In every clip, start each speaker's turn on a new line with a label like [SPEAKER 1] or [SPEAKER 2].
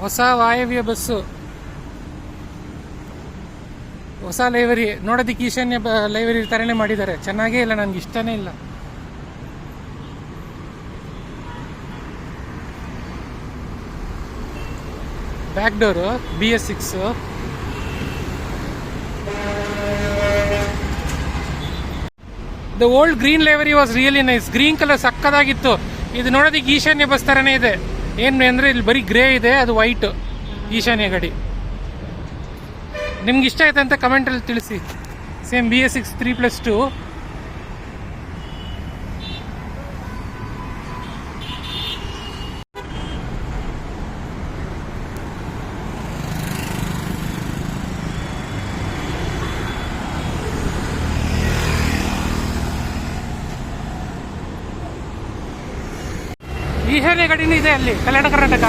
[SPEAKER 1] ಹೊಸ ವಾಯವ್ಯ ಬಸ್ಸು, ಹೊಸ ಲೈಬ್ರರಿ ನೋಡೋದಕ್ಕೆ ಈಶಾನ್ಯ ಲೈಬ್ರರಿ ಥರನೇ ಮಾಡಿದ್ದಾರೆ. ಚೆನ್ನಾಗೇ ಇಲ್ಲ, ನನಗೆ ಇಷ್ಟನೇ ಇಲ್ಲ. Back door BS6. The old green library was really nice. Green colour ಸಕ್ಕದಾಗಿತ್ತು. ಇದು ನೋಡೋದಕ್ಕೆ ಈಶಾನ್ಯ ಬಸ್ ಥರನೇ ಇದೆ. ಏನು ಅಂದರೆ ಇಲ್ಲಿ ಬರೀ ಗ್ರೇ ಇದೆ, ಅದು ವೈಟ್ ಈಶಾನ್ಯ ಗಾಡಿ. ನಿಮ್ಗೆ ಇಷ್ಟ ಆಯ್ತು ಅಂತ ಕಮೆಂಟಲ್ಲಿ ತಿಳಿಸಿ. Same BS6 3+2. ಈಶಾನ್ಯ ಗಾಡಿನೂ ಇದೆ ಅಲ್ಲಿ, ಕಲ್ಯಾಣ ಕರ್ನಾಟಕ.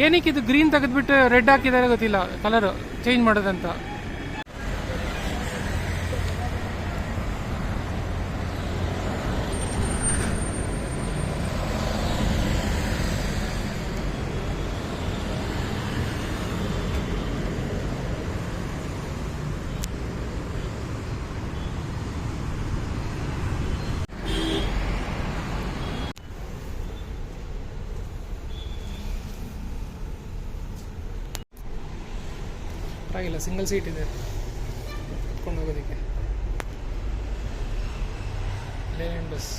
[SPEAKER 1] ಏನಕ್ಕೆ ಇದು ಗ್ರೀನ್ ತೆಗೆದ್ಬಿಟ್ಟು ರೆಡ್ ಹಾಕಿದ್ದಾರೆ ಗೊತ್ತಿಲ್ಲ, ಕಲರ್ ಚೇಂಜ್ ಮಾಡೋದಂತ. ಆಗಿಲ್ಲ, ಸಿಂಗಲ್ ಸೀಟ್ ಇದೆ ಕರ್ಕೊಂಡು ಹೋಗೋದಕ್ಕೆ. Lane bus.